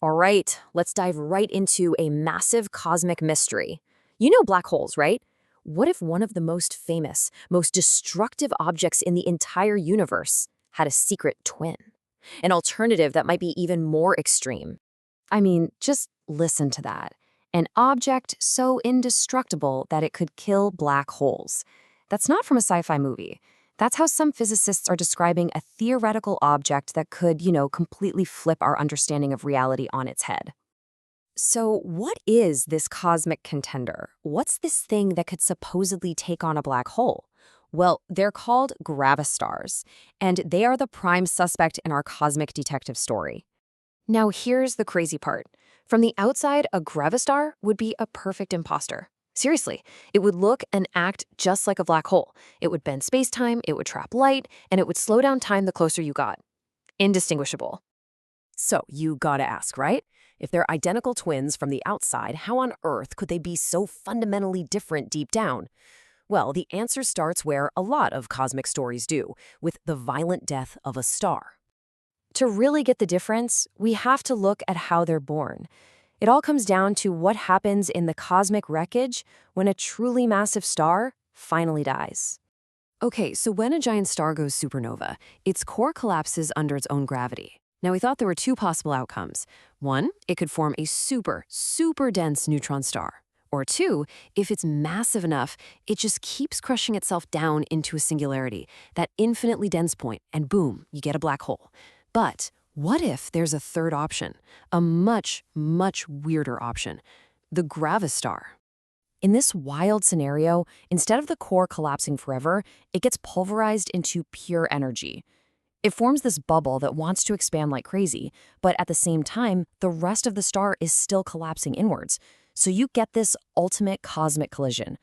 All right, let's dive right into a massive cosmic mystery. You know black holes, right? What if one of the most famous, most destructive objects in the entire universe had a secret twin? An alternative that might be even more extreme. I mean, just listen to that. An object so indestructible that it could kill black holes. That's not from a sci-fi movie. That's how some physicists are describing a theoretical object that could, completely flip our understanding of reality on its head. So, what is this cosmic contender? What's this thing that could supposedly take on a black hole? Well, they're called gravastars, and they are the prime suspect in our cosmic detective story. Now, here's the crazy part. From the outside, a gravastar would be a perfect imposter. Seriously, it would look and act just like a black hole. It would bend space-time, it would trap light, and it would slow down time the closer you got. Indistinguishable. So you gotta ask, right? If they're identical twins from the outside, how on earth could they be so fundamentally different deep down? Well, the answer starts where a lot of cosmic stories do, with the violent death of a star. To really get the difference, we have to look at how they're born. It all comes down to what happens in the cosmic wreckage when a truly massive star finally dies. Okay, so when a giant star goes supernova, its core collapses under its own gravity. Now, we thought there were two possible outcomes. One, it could form a super, super dense neutron star. Or two, if it's massive enough, it just keeps crushing itself down into a singularity, that infinitely dense point, and boom, you get a black hole. But what if there's a third option, a much, much weirder option, the gravastar? In this wild scenario, instead of the core collapsing forever, it gets pulverized into pure energy. It forms this bubble that wants to expand like crazy, but at the same time, the rest of the star is still collapsing inwards. So you get this ultimate cosmic collision,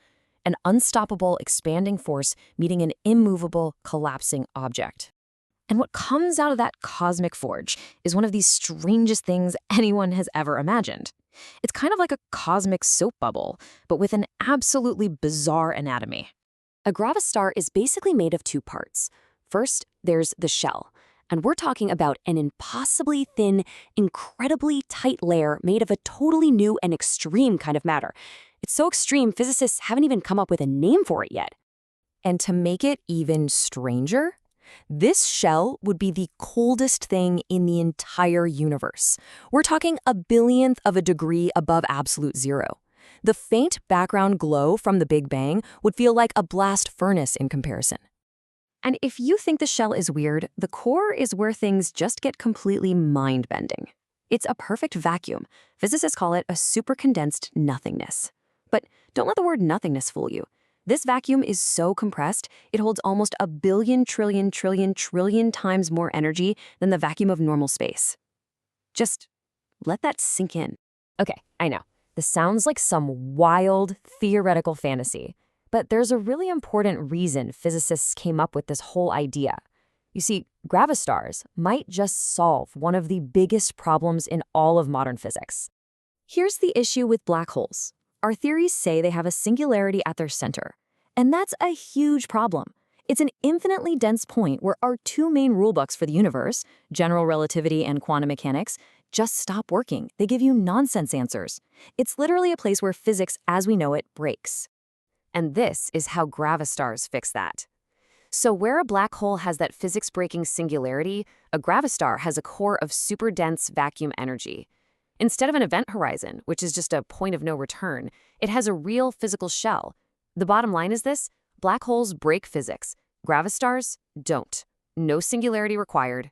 an unstoppable expanding force meeting an immovable collapsing object. And what comes out of that cosmic forge is one of the strangest things anyone has ever imagined. It's kind of like a cosmic soap bubble, but with an absolutely bizarre anatomy. A gravastar is basically made of two parts. First, there's the shell, and we're talking about an impossibly thin, incredibly tight layer made of a totally new and extreme kind of matter. It's so extreme, physicists haven't even come up with a name for it yet. And to make it even stranger, this shell would be the coldest thing in the entire universe. We're talking a billionth of a degree above absolute zero. The faint background glow from the Big Bang would feel like a blast furnace in comparison. And if you think the shell is weird, the core is where things just get completely mind-bending. It's a perfect vacuum. Physicists call it a supercondensed nothingness. But don't let the word nothingness fool you. This vacuum is so compressed, it holds almost a billion trillion times more energy than the vacuum of normal space. Just let that sink in. Okay, I know. This sounds like some wild, theoretical fantasy. But there's a really important reason physicists came up with this whole idea. You see, gravastars might just solve one of the biggest problems in all of modern physics. Here's the issue with black holes. Our theories say they have a singularity at their center. And that's a huge problem. It's an infinitely dense point where our two main rulebooks for the universe, general relativity and quantum mechanics, just stop working. They give you nonsense answers. It's literally a place where physics as we know it breaks. And this is how gravastars fix that. So where a black hole has that physics-breaking singularity, a gravastar has a core of super dense vacuum energy. Instead of an event horizon, which is just a point of no return, it has a real physical shell. The bottom line is this: black holes break physics. Gravastars don't. No singularity required.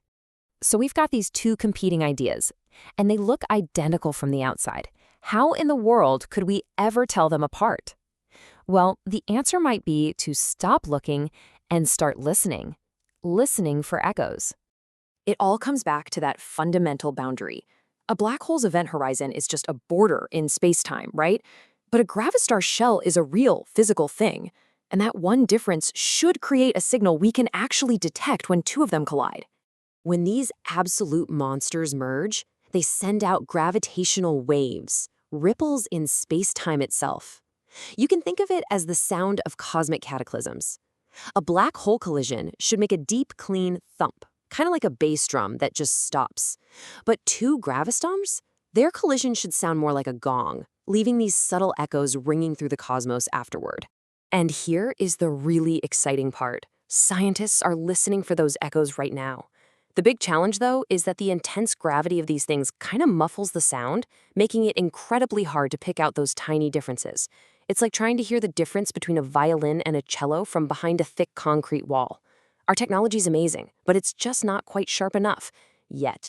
So we've got these two competing ideas, and they look identical from the outside. How in the world could we ever tell them apart? Well, the answer might be to stop looking and start listening. Listening for echoes. It all comes back to that fundamental boundary. A black hole's event horizon is just a border in space-time, right? But a gravastar shell is a real physical thing. And that one difference should create a signal we can actually detect when two of them collide. When these absolute monsters merge, they send out gravitational waves, ripples in space-time itself. You can think of it as the sound of cosmic cataclysms. A black hole collision should make a deep, clean thump, kind of like a bass drum that just stops. But two gravastars? Their collision should sound more like a gong, leaving these subtle echoes ringing through the cosmos afterward. And here is the really exciting part. Scientists are listening for those echoes right now. The big challenge, though, is that the intense gravity of these things kind of muffles the sound, making it incredibly hard to pick out those tiny differences. It's like trying to hear the difference between a violin and a cello from behind a thick concrete wall. Our technology's amazing, but it's just not quite sharp enough yet.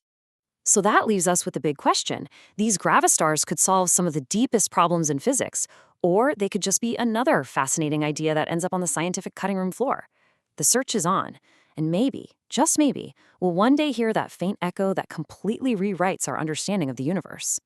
So that leaves us with the big question. These gravastars could solve some of the deepest problems in physics, or they could just be another fascinating idea that ends up on the scientific cutting room floor. The search is on, and maybe, just maybe, we'll one day hear that faint echo that completely rewrites our understanding of the universe.